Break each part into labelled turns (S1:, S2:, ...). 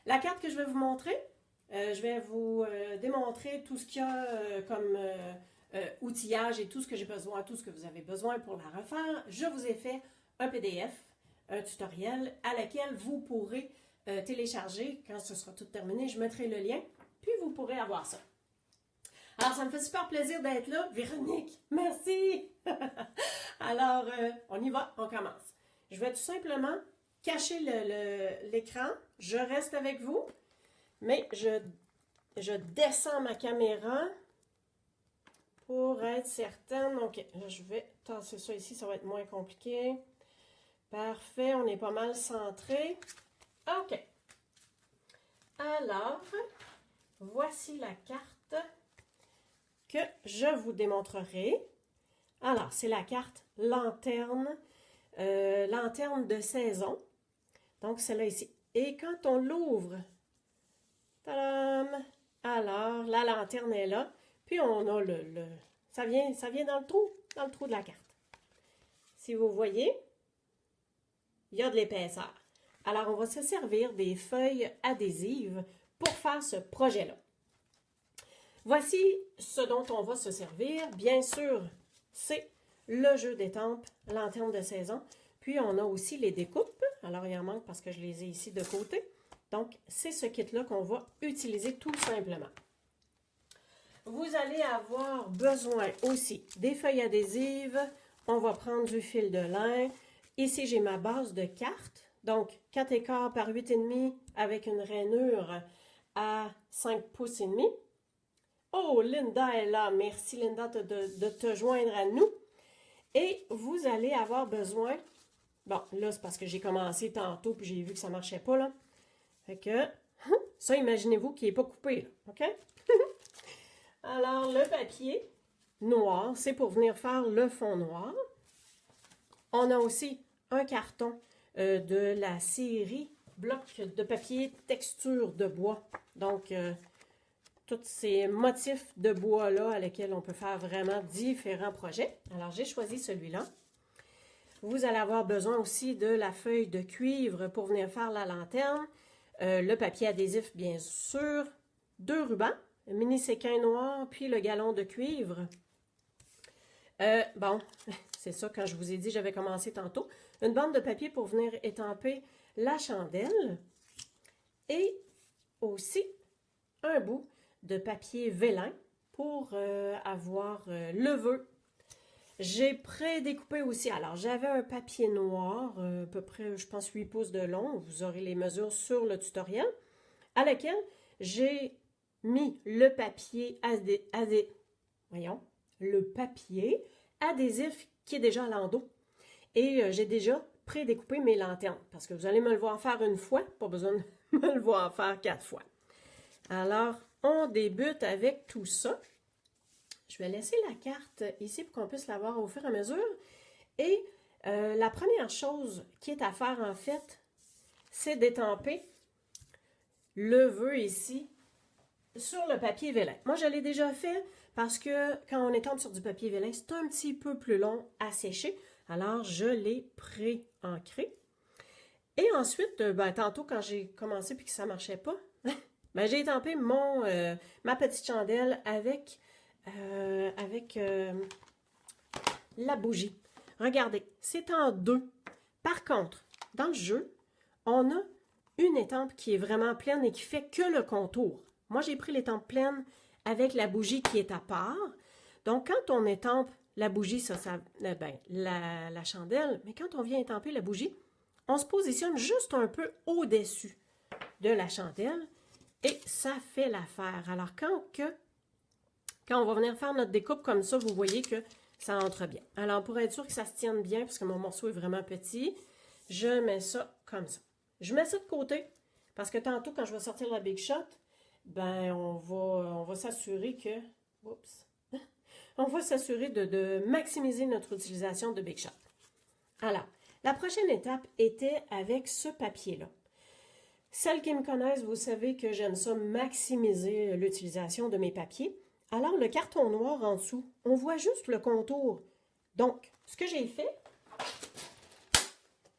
S1: La carte que je vais vous montrer, je vais vous démontrer tout ce qu'il y a comme outillage et tout ce que j'ai besoin, tout ce que vous avez besoin pour la refaire. Je vous ai fait un PDF, un tutoriel à laquelle vous pourrez télécharger quand ce sera tout terminé. Je mettrai le lien, puis vous pourrez avoir ça. Alors, ça me fait super plaisir d'être là. Véronique, merci! Alors, on y va, on commence. Je vais tout simplement cacher l'écran. Je reste avec vous, mais je descends ma caméra pour être certaine. OK, je vais tasser ça ici, ça va être moins compliqué. Parfait, on est pas mal centré. OK. Alors, voici la carte que je vous démontrerai. Alors, c'est la carte lanterne, lanterne de saison. Donc, celle-là ici. Et quand on l'ouvre, tadam, alors, la lanterne est là. Puis, on a ça vient dans le trou de la carte. Si vous voyez, il y a de l'épaisseur. Alors, on va se servir des feuilles adhésives pour faire ce projet-là. Voici ce dont on va se servir. Bien sûr, c'est le jeu d'étampes, lanterne de saison. Puis, on a aussi les découpes. Alors, il en manque parce que je les ai ici de côté. Donc, c'est ce kit-là qu'on va utiliser tout simplement. Vous allez avoir besoin aussi des feuilles adhésives. On va prendre du fil de lin. Ici, j'ai ma base de cartes. Donc, 4 écarts par 8,5 avec une rainure à 5 pouces et demi. Oh, Linda est là. Merci, Linda, de te joindre à nous. Et vous allez avoir besoin... Bon, là, c'est parce que j'ai commencé tantôt puis j'ai vu que ça ne marchait pas, là. Fait que, ça, imaginez-vous qu'il n'est pas coupé, là. OK? Alors, le papier noir, c'est pour venir faire le fond noir. On a aussi un carton de la série bloc de papier texture de bois. Donc, tous ces motifs de bois-là à lesquels on peut faire vraiment différents projets. Alors, j'ai choisi celui-là. Vous allez avoir besoin aussi de la feuille de cuivre pour venir faire la lanterne. Le papier adhésif, bien sûr. 2 rubans, mini séquin noir, puis le galon de cuivre. Bon, c'est ça, quand je vous ai dit, j'avais commencé tantôt. Une bande de papier pour venir étamper la chandelle. Et aussi un bout de papier vélin pour avoir le vœu. J'ai pré-découpé aussi. Alors, j'avais un papier noir, à peu près, je pense, 8 pouces de long. Vous aurez les mesures sur le tutoriel, à laquelle j'ai mis le papier le papier adhésif qui est déjà à l'endos. Et j'ai déjà pré-découpé mes lanternes, parce que vous allez me le voir faire une fois, pas besoin de me le voir faire 4 fois. Alors, on débute avec tout ça. Je vais laisser la carte ici pour qu'on puisse la voir au fur et à mesure. Et la première chose qui est à faire, en fait, c'est d'étamper le vœu ici sur le papier vélin. Moi, je l'ai déjà fait parce que quand on étampe sur du papier vélin, c'est un petit peu plus long à sécher. Alors, je l'ai pré-ancré. Et ensuite, tantôt, quand j'ai commencé et que ça ne marchait pas, j'ai étampé ma petite chandelle avec la bougie. Regardez, c'est en 2. Par contre, dans le jeu, on a une étampe qui est vraiment pleine et qui fait que le contour. Moi, j'ai pris l'étampe pleine avec la bougie qui est à part. Donc, quand on étampe la bougie, la chandelle, mais quand on vient étamper la bougie, on se positionne juste un peu au-dessus de la chandelle et ça fait l'affaire. Alors, quand on va venir faire notre découpe comme ça, vous voyez que ça entre bien. Alors, pour être sûr que ça se tienne bien, parce que mon morceau est vraiment petit, je mets ça comme ça. Je mets ça de côté, parce que tantôt, quand je vais sortir la Big Shot, on va s'assurer que... Oups! On va s'assurer de maximiser notre utilisation de Big Shot. Alors, la prochaine étape était avec ce papier-là. Celles qui me connaissent, vous savez que j'aime ça maximiser l'utilisation de mes papiers. Alors, le carton noir en dessous, on voit juste le contour. Donc, ce que j'ai fait,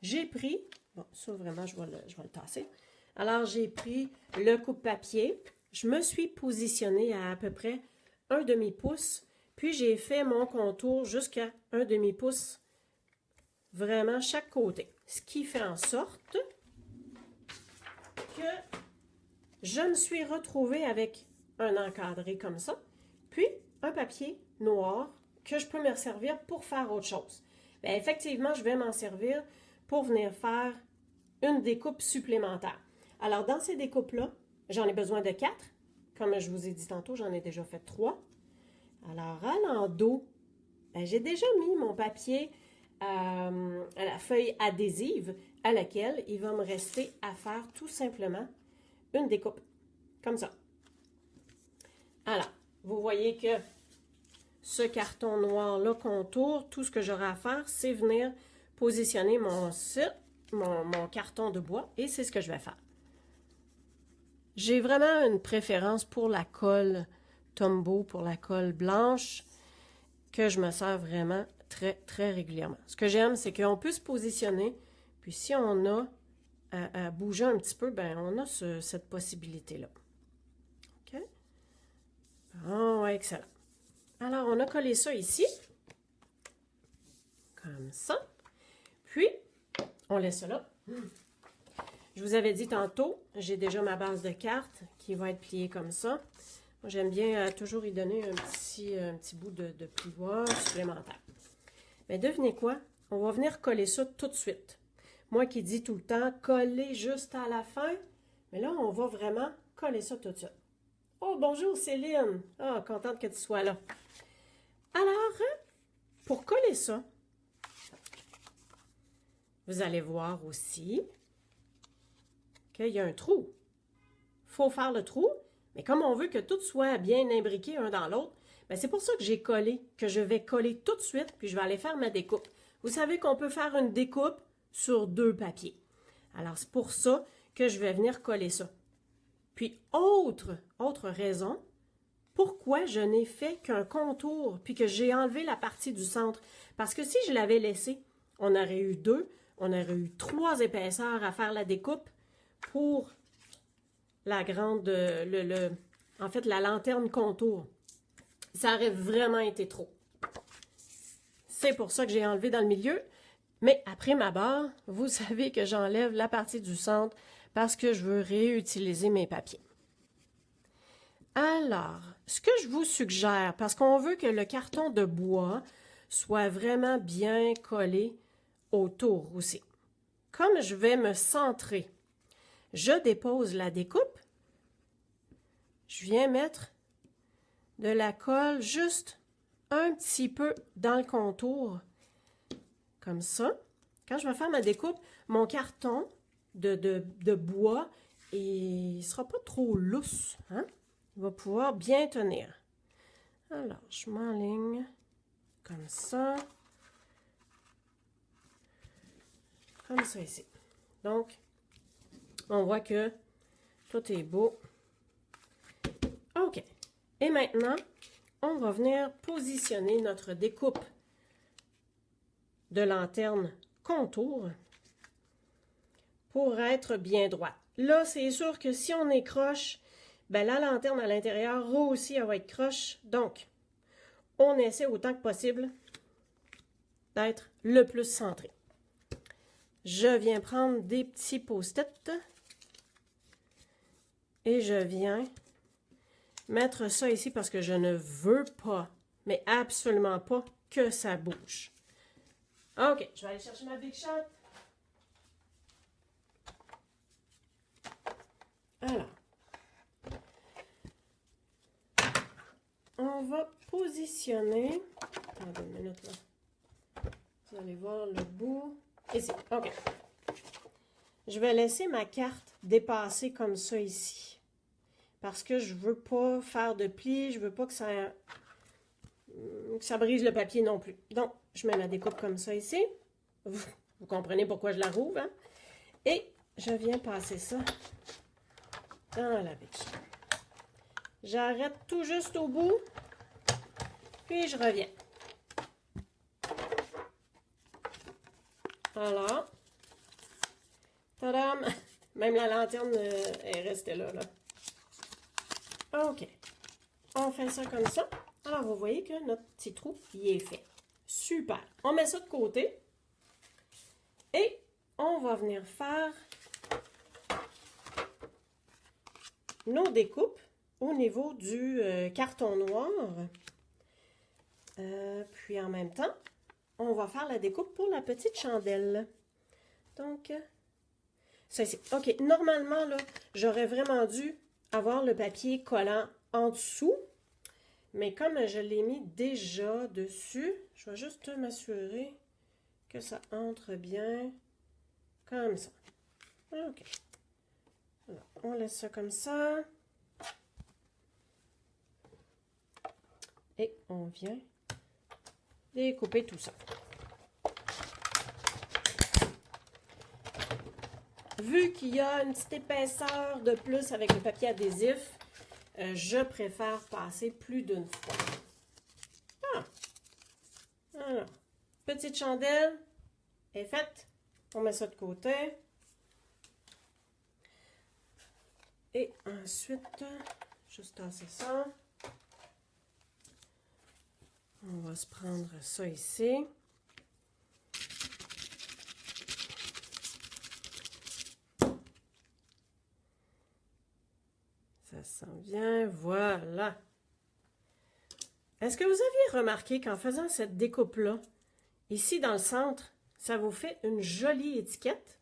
S1: j'ai pris... Bon, ça, vraiment, je vais le tasser. Alors, j'ai pris le coupe-papier. Je me suis positionnée à peu près un demi-pouce. Puis, j'ai fait mon contour jusqu'à un demi-pouce, vraiment chaque côté. Ce qui fait en sorte que je me suis retrouvée avec un encadré comme ça. Puis, un papier noir que je peux me servir pour faire autre chose. Bien, effectivement, je vais m'en servir pour venir faire une découpe supplémentaire. Alors, dans ces découpes-là, j'en ai besoin de 4. Comme je vous ai dit tantôt, j'en ai déjà fait 3. Alors, à l'endos, j'ai déjà mis mon papier à la feuille adhésive à laquelle il va me rester à faire tout simplement une découpe, comme ça. Alors, vous voyez que ce carton noir-là contour, tout ce que j'aurai à faire, c'est venir positionner mon carton de bois et c'est ce que je vais faire. J'ai vraiment une préférence pour la colle Tombow, pour la colle blanche, que je me sers vraiment très, très régulièrement. Ce que j'aime, c'est qu'on peut se positionner, puis si on a à bouger un petit peu, ben on a cette possibilité-là. OK? Bon, ouais, excellent. Alors, on a collé ça ici, comme ça. Puis, on laisse ça là. Je vous avais dit tantôt, j'ai déjà ma base de cartes qui va être pliée comme ça. Moi, j'aime bien toujours y donner un petit bout de plioir supplémentaire. Mais devinez quoi? On va venir coller ça tout de suite. Moi qui dis tout le temps, coller juste à la fin. Mais là, on va vraiment coller ça tout de suite. Oh, bonjour Céline! Ah, contente que tu sois là. Alors, pour coller ça, vous allez voir aussi qu'il y a un trou. Il faut faire le trou, mais comme on veut que tout soit bien imbriqué un dans l'autre, c'est pour ça que j'ai collé, que je vais coller tout de suite, puis je vais aller faire ma découpe. Vous savez qu'on peut faire une découpe sur 2 papiers. Alors, c'est pour ça que je vais venir coller ça. Puis, autre raison, pourquoi je n'ai fait qu'un contour, puis que j'ai enlevé la partie du centre. Parce que si je l'avais laissé, on aurait eu 2, on aurait eu 3 épaisseurs à faire la découpe pour la grande, en fait, la lanterne contour. Ça aurait vraiment été trop. C'est pour ça que j'ai enlevé dans le milieu. Mais après ma barre, vous savez que j'enlève la partie du centre parce que je veux réutiliser mes papiers. Alors, ce que je vous suggère, parce qu'on veut que le carton de bois soit vraiment bien collé autour aussi. Comme je vais me centrer, je dépose la découpe. Je viens mettre de la colle juste un petit peu dans le contour, comme ça. Quand je vais faire ma découpe, mon carton de bois, il ne sera pas trop lousse, hein? Il va pouvoir bien tenir. Alors, je m'enligne comme ça. Comme ça ici. Donc, on voit que tout est beau. OK. Et maintenant, on va venir positionner notre découpe de lanterne contour pour être bien droite. Là, c'est sûr que si on est croche, la lanterne à l'intérieur aussi, elle va être croche. Donc, on essaie autant que possible d'être le plus centré. Je viens prendre des petits post-it et je viens mettre ça ici parce que je ne veux pas, mais absolument pas, que ça bouge. OK, je vais aller chercher ma Big Shot. Alors, on va positionner. Attendez une minute là. Vous allez voir le bout. Ici, OK. Je vais laisser ma carte dépasser comme ça ici. Parce que je ne veux pas faire de plis, je ne veux pas que ça brise le papier non plus. Donc, je mets ma découpe comme ça ici. Vous comprenez pourquoi je la rouvre, hein? Et je viens passer ça dans la biche. J'arrête tout juste au bout, puis je reviens. Alors, tadam! Même la lanterne est restée là, là. OK. On fait ça comme ça. Alors, vous voyez que notre petit trou, il est fait. Super. On met ça de côté. Et on va venir faire nos découpes au niveau du carton noir. Puis en même temps, on va faire la découpe pour la petite chandelle. Donc, ça ici. OK, normalement, là, j'aurais vraiment dû avoir le papier collant en dessous. Mais comme je l'ai mis déjà dessus, je vais juste m'assurer que ça entre bien comme ça. OK. Alors, on laisse ça comme ça. Et on vient découper tout ça. Vu qu'il y a une petite épaisseur de plus avec le papier adhésif, je préfère passer plus d'une fois. Ah. Alors, petite chandelle est faite. On met ça de côté. Et ensuite, juste tasser ça. On va se prendre ça ici. Ça s'en vient, voilà. Est-ce que vous aviez remarqué qu'en faisant cette découpe-là, ici dans le centre, ça vous fait une jolie étiquette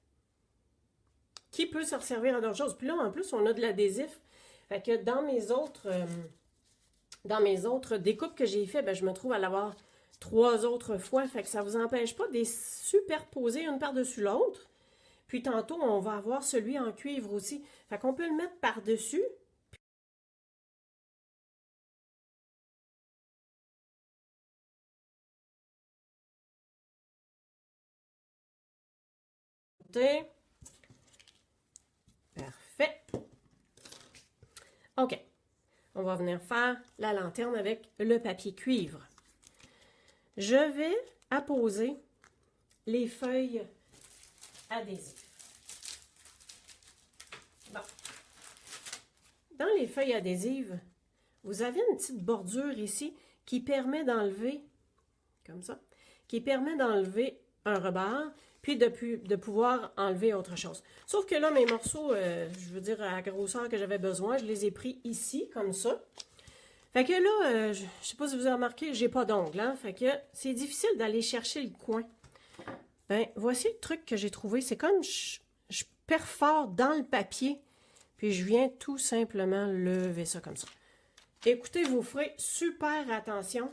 S1: qui peut se servir à d'autres choses. Puis là, en plus, on a de l'adhésif. Fait que dans mes autres découpes que j'ai fait, ben, je me trouve à l'avoir 3 autres fois. Fait que ça ne vous empêche pas de les superposer une par-dessus l'autre. Puis tantôt, on va avoir celui en cuivre aussi. Fait qu'on peut le mettre par-dessus. Parfait. OK. On va venir faire la lanterne avec le papier cuivre. Je vais apposer les feuilles adhésives. Bon. Dans les feuilles adhésives, vous avez une petite bordure ici qui permet d'enlever, comme ça, qui permet d'enlever un rebord, puis de pouvoir enlever autre chose. Sauf que là, mes morceaux, je veux dire, à la grosseur que j'avais besoin, je les ai pris ici, comme ça. Fait que là, je ne sais pas si vous avez remarqué, j'ai pas d'ongles, hein? Fait que c'est difficile d'aller chercher le coin. Ben, voici le truc que j'ai trouvé. C'est comme je perfore dans le papier, puis je viens tout simplement lever ça comme ça. Écoutez, vous ferez super attention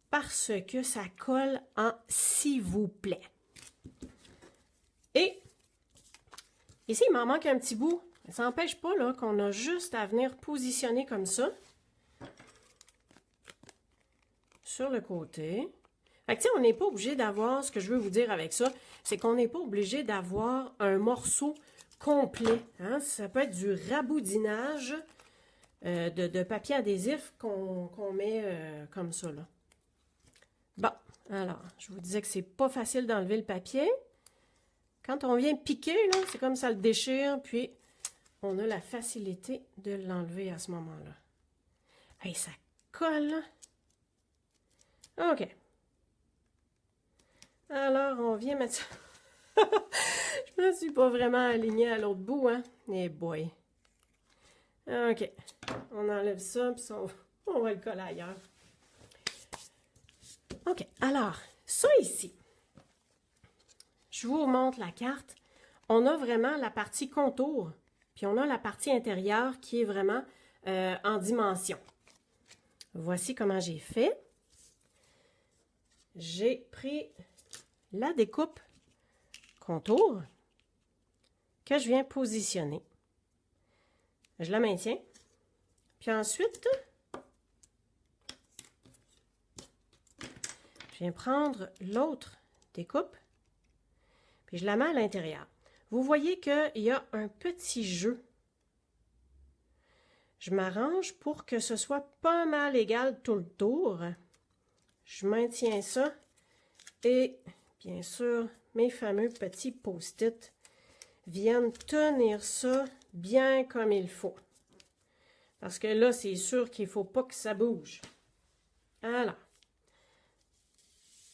S1: parce que ça colle en s'il vous plaît. Et ici, il m'en manque un petit bout. Ça n'empêche pas là qu'on a juste à venir positionner comme ça sur le côté. Fait que, on n'est pas obligé d'avoir, ce que je veux vous dire avec ça, c'est qu'on n'est pas obligé d'avoir un morceau complet. Hein? Ça peut être du raboudinage de papier adhésif qu'on met comme ça. Là. Bon, alors, je vous disais que c'est pas facile d'enlever le papier. Quand on vient piquer, là, c'est comme ça le déchire, puis on a la facilité de l'enlever à ce moment-là. Hey, ça colle. OK. Alors, on vient mettre ça. Je me suis pas vraiment alignée à l'autre bout, hein. Eh boy. OK. On enlève ça, puis on va le coller ailleurs. OK. Alors, ça ici. Je vous montre la carte. On a vraiment la partie contour, puis on a la partie intérieure qui est vraiment en dimension. Voici comment j'ai fait. J'ai pris la découpe contour que je viens positionner. Je la maintiens. Puis ensuite, je viens prendre l'autre découpe. Puis je la mets à l'intérieur. Vous voyez qu'il y a un petit jeu. Je m'arrange pour que ce soit pas mal égal tout le tour. Je maintiens ça. Et bien sûr, mes fameux petits post-it. viennent tenir ça bien comme il faut. Parce que là, c'est sûr qu'il ne faut pas que ça bouge. Alors,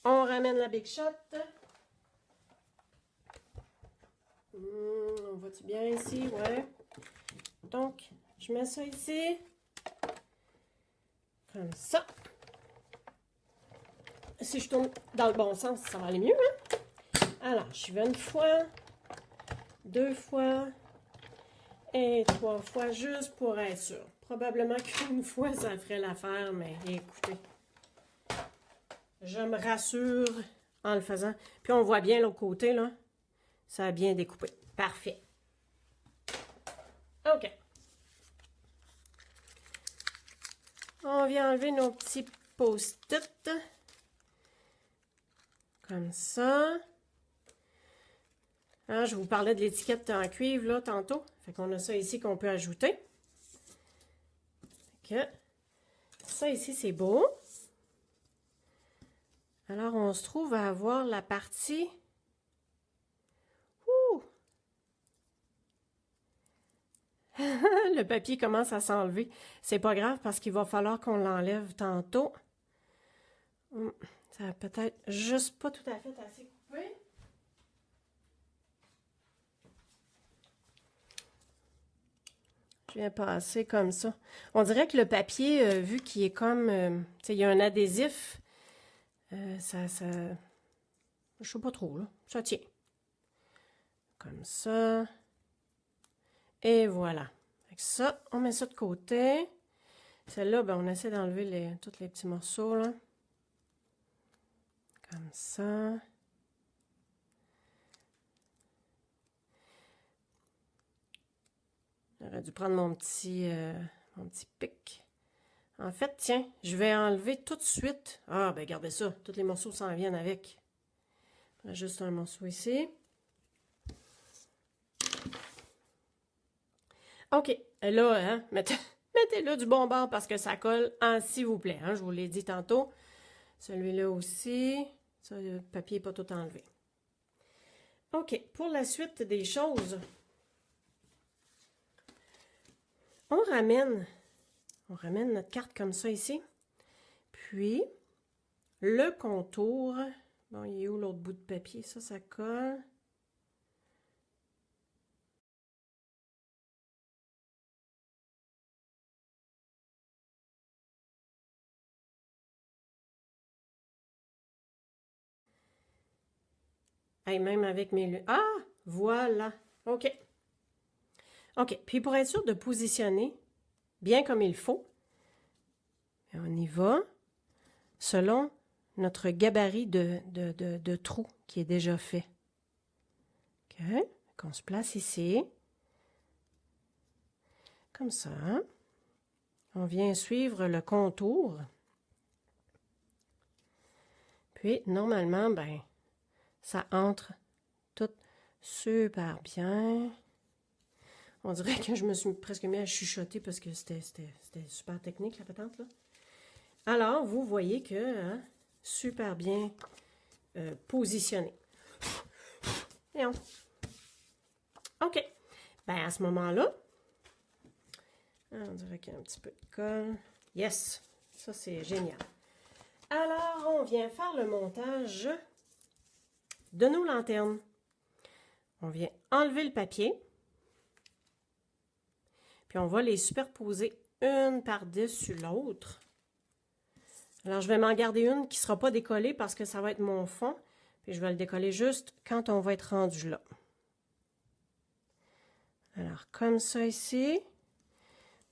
S1: on ramène la Big Shot. On va-tu bien ici? Ouais. Donc, je mets ça ici. Comme ça. Si je tourne dans le bon sens, ça va aller mieux, hein? Alors, je vais une fois, 2 fois et 3 fois, juste pour être sûr. Probablement qu'une fois, ça ferait l'affaire, mais écoutez, je me rassure en le faisant. Puis on voit bien l'autre côté, là. Ça a bien découpé. Parfait. OK. On vient enlever nos petits post-it. Comme ça. Hein, je vous parlais de l'étiquette en cuivre, là, tantôt. Fait qu'on a ça ici qu'on peut ajouter. Fait que ça ici, c'est beau. Alors, on se trouve à avoir la partie... Ouh! Le papier commence à s'enlever. C'est pas grave parce qu'il va falloir qu'on l'enlève tantôt. Ça va peut-être juste pas tout à fait assez coupé. Je viens passer comme ça. On dirait que le papier, vu qu'il est comme... tu sais, il y a un adhésif, je sais pas trop, là. Ça tient. Comme ça. Et voilà. Avec ça, on met ça de côté. Celle-là, ben, on essaie d'enlever tous les petits morceaux, là. Comme ça. J'aurais dû prendre mon petit pic. En fait, tiens, je vais enlever tout de suite. Ah, ben regardez ça. Tous les morceaux s'en viennent avec. Juste un morceau ici. OK. Et là, hein, mettez-le du bon bord parce que ça colle, hein, s'il vous plaît. Hein, je vous l'ai dit tantôt. Celui-là aussi. Ça, le papier n'est pas tout enlevé. OK. Pour la suite des choses, on ramène notre carte comme ça ici. Puis, le contour. Bon, il est où l'autre bout de papier? Ça colle. Hey, même avec mes lunettes. Ah! Voilà. OK. OK. Puis, pour être sûr de positionner bien comme il faut, on y va selon notre gabarit de trou qui est déjà fait. OK. On se place ici. Comme ça. On vient suivre le contour. Puis, normalement, ben, ça entre tout super bien. On dirait que je me suis presque mis à chuchoter parce que c'était super technique, la patente, là. Alors, vous voyez que, hein, super bien positionné. Et OK. Ben, à ce moment-là, on dirait qu'il y a un petit peu de colle. Yes! Ça, c'est génial. Alors, on vient faire le montage de nos lanternes. On vient enlever le papier. Puis, on va les superposer une par-dessus l'autre. Alors, je vais m'en garder une qui ne sera pas décollée parce que ça va être mon fond. Puis, je vais le décoller juste quand on va être rendu là. Alors, comme ça ici.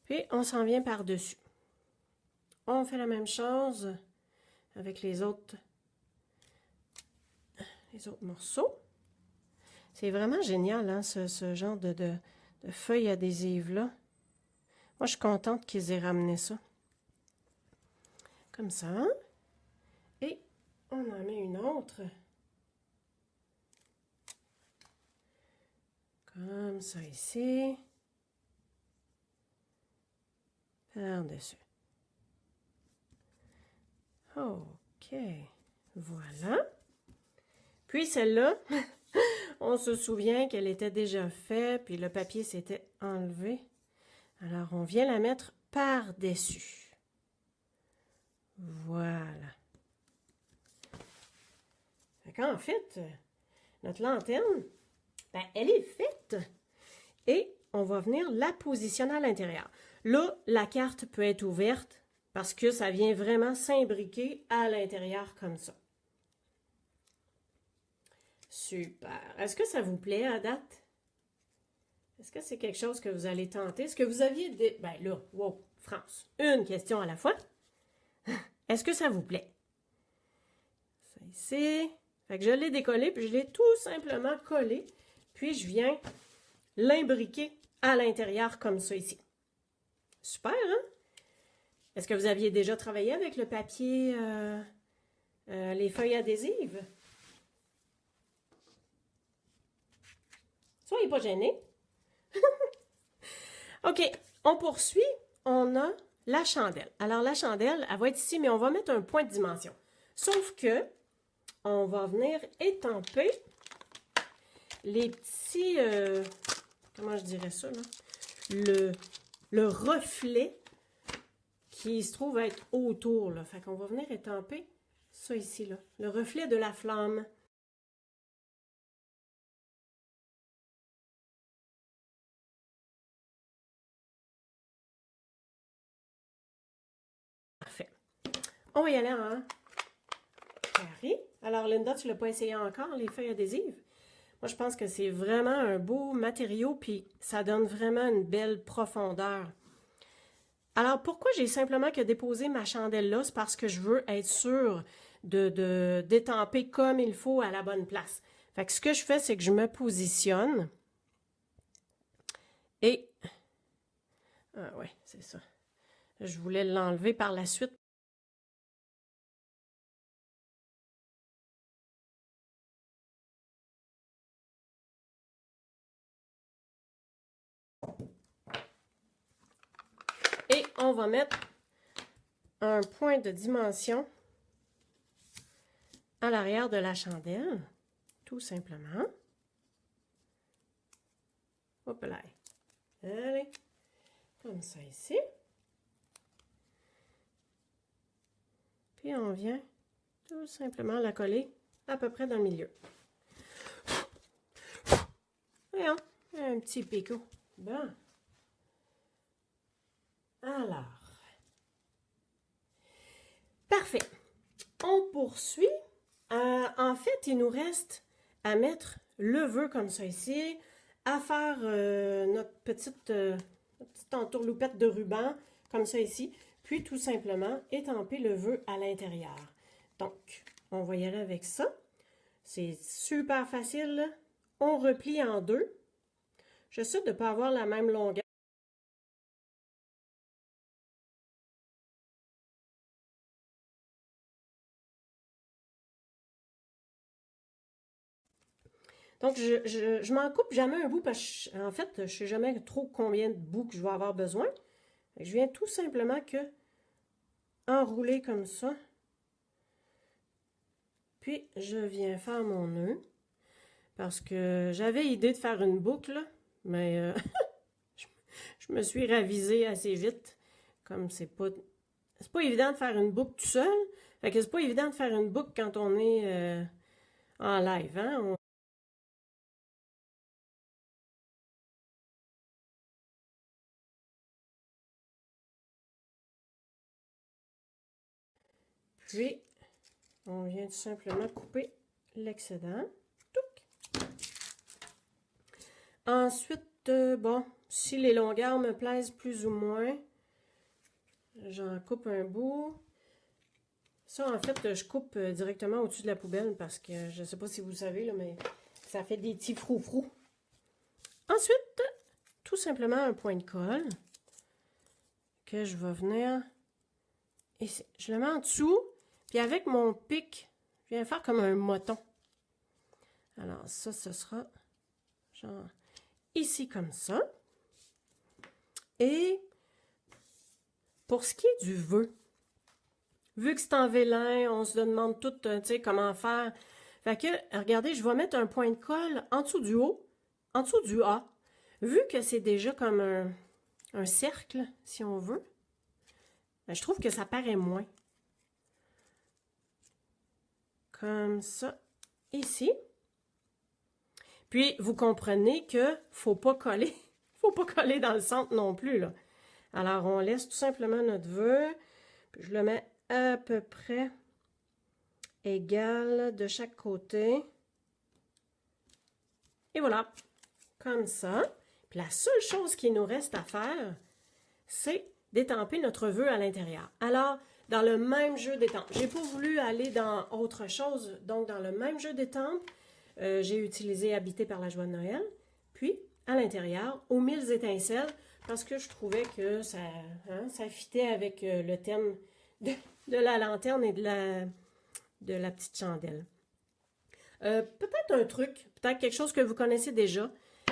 S1: Puis, on s'en vient par-dessus. On fait la même chose avec les autres morceaux. C'est vraiment génial, hein, ce genre de feuilles adhésives-là. Moi, je suis contente qu'ils aient ramené ça. Comme ça. Et on en met une autre. Comme ça ici. Par-dessus. OK. Voilà. Puis celle-là, On se souvient qu'elle était déjà faite, puis le papier s'était enlevé. Alors, on vient la mettre par-dessus. Voilà. En fait, notre lanterne, ben, elle est faite. Et on va venir la positionner à l'intérieur. Là, la carte peut être ouverte parce que ça vient vraiment s'imbriquer à l'intérieur comme ça. Super. Est-ce que ça vous plaît à date? Est-ce que c'est quelque chose que vous allez tenter? Est-ce que vous aviez des... Ben là, wow, France, une question à la fois. Est-ce que ça vous plaît? Ça ici. Fait que je l'ai décollé, puis je l'ai tout simplement collé. Puis je viens l'imbriquer à l'intérieur comme ça ici. Super, hein? Est-ce que vous aviez déjà travaillé avec le papier, les feuilles adhésives? Soyez pas gênés. OK, on poursuit. On a la chandelle. Alors, la chandelle, elle va être ici, mais on va mettre un point de dimension. Sauf que, on va venir étamper les petits... comment je dirais ça, là? Le reflet qui se trouve être autour, là. Fait qu'on va venir étamper ça ici, là. Le reflet de la flamme. Parfait. On va y aller en carré. Alors, Linda, tu ne l'as pas essayé encore, les feuilles adhésives? Moi, je pense que c'est vraiment un beau matériau, puis ça donne vraiment une belle profondeur. Alors, pourquoi j'ai simplement que déposé ma chandelle là? C'est parce que je veux être sûre d'étamper comme il faut à la bonne place. Fait que ce que je fais, c'est que je me positionne. Et... ah ouais, c'est ça. Je voulais l'enlever par la suite. Et on va mettre un point de dimension à l'arrière de la chandelle, tout simplement. Hop là. Allez, comme ça ici. Puis on vient tout simplement la coller à peu près dans le milieu. Voyons, un petit picot. Bon. Alors, parfait. On poursuit. En fait, il nous reste à mettre le vœu comme ça ici, à faire notre petite entourloupette de ruban comme ça ici, puis tout simplement étamper le vœu à l'intérieur. Donc, on va y aller avec ça. C'est super facile. On replie en deux. J'essaie de ne pas avoir la même longueur. Donc, je m'en coupe jamais un bout parce que, en fait, je ne sais jamais trop combien de bouts que je vais avoir besoin. Je viens tout simplement que enrouler comme ça. Puis, je viens faire mon nœud. Parce que j'avais idée de faire une boucle, mais je me suis ravisée assez vite. Comme c'est pas évident de faire une boucle tout seul. Fait que c'est pas évident de faire une boucle quand on est en live, hein? Puis, on vient tout simplement couper l'excédent. Ensuite, bon, si les longueurs me plaisent plus ou moins, j'en coupe un bout. Ça, en fait, je coupe directement au-dessus de la poubelle parce que je ne sais pas si vous savez, là, mais ça fait des petits froufrous. Ensuite, tout simplement un point de colle que je vais venir ici. Je le mets en dessous, puis avec mon pic, je viens faire comme un moton. Alors ça, ce sera genre ici comme ça. Et pour ce qui est du vœu, vu que c'est en vélin, on se demande tout, tu sais, comment faire. Fait que, regardez, je vais mettre un point de colle en dessous du haut, en dessous du A. Vu que c'est déjà comme un cercle, si on veut, ben, je trouve que ça paraît moins. Comme ça, ici. Puis, vous comprenez que faut pas coller. Faut pas coller dans le centre non plus, là. Alors, on laisse tout simplement notre vœu. Puis, je le mets à peu près égal de chaque côté. Et voilà, comme ça. Puis, la seule chose qui nous reste à faire, c'est d'étamper notre vœu à l'intérieur. Alors, dans le même jeu d'étampes, j'ai pas voulu aller dans autre chose. Donc, dans le même jeu d'étampes, j'ai utilisé Habité par la joie de Noël. Puis, à l'intérieur, aux 1000 étincelles, parce que je trouvais que ça fitait avec le thème de la lanterne et de la petite chandelle. Peut-être un truc, peut-être quelque chose que vous connaissez déjà,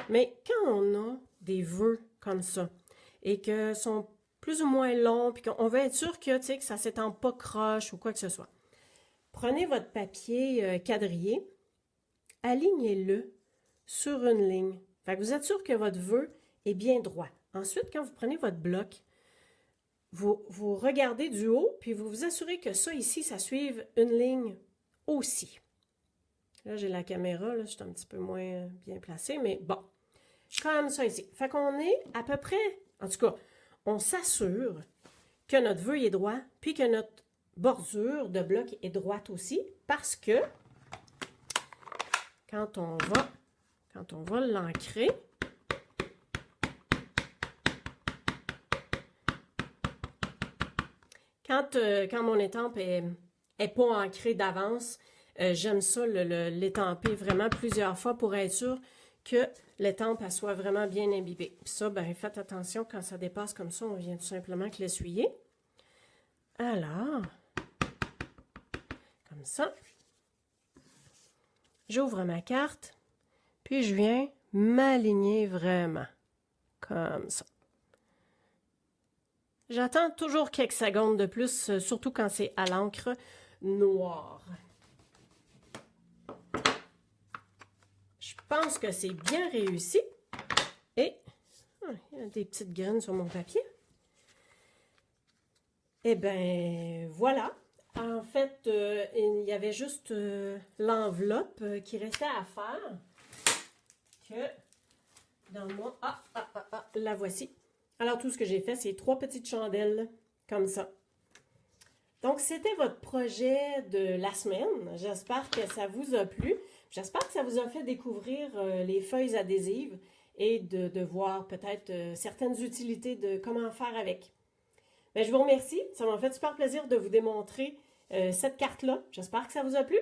S1: mais quand on a des vœux comme ça, et que sont plus ou moins longs, puis qu'on veut être sûr que ça ne s'étend pas croche ou quoi que ce soit, prenez votre papier quadrillé, alignez-le sur une ligne. Fait que vous êtes sûr que votre vœu est bien droit. Ensuite, quand vous prenez votre bloc, vous regardez du haut, puis vous vous assurez que ça ici, ça suive une ligne aussi. Là, j'ai la caméra, là, je suis un petit peu moins bien placée, mais bon, comme ça ici. Fait qu'on est à peu près, en tout cas, on s'assure que notre vœu est droit, puis que notre bordure de bloc est droite aussi, parce que quand on va l'ancrer, quand mon étampe est pas ancrée d'avance, j'aime ça l'étamper vraiment plusieurs fois pour être sûr que l'étampe soit vraiment bien imbibée. Puis ça, ben, faites attention quand ça dépasse comme ça, on vient tout simplement que l'essuyer. Alors, comme ça, j'ouvre ma carte, puis je viens m'aligner vraiment, comme ça. J'attends toujours quelques secondes de plus, surtout quand c'est à l'encre noire. Je pense que c'est bien réussi. Et il y a des petites graines sur mon papier. Eh bien, voilà. En fait, il y avait juste l'enveloppe qui restait à faire. Que dans moi... la voici. Alors, tout ce que j'ai fait, c'est 3 petites chandelles, comme ça. Donc, c'était votre projet de la semaine. J'espère que ça vous a plu. J'espère que ça vous a fait découvrir les feuilles adhésives et de voir peut-être certaines utilités de comment faire avec. Bien, je vous remercie. Ça m'a fait super plaisir de vous démontrer cette carte-là. J'espère que ça vous a plu.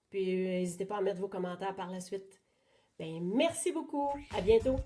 S1: Puis, n'hésitez pas à mettre vos commentaires par la suite. Bien, merci beaucoup. À bientôt.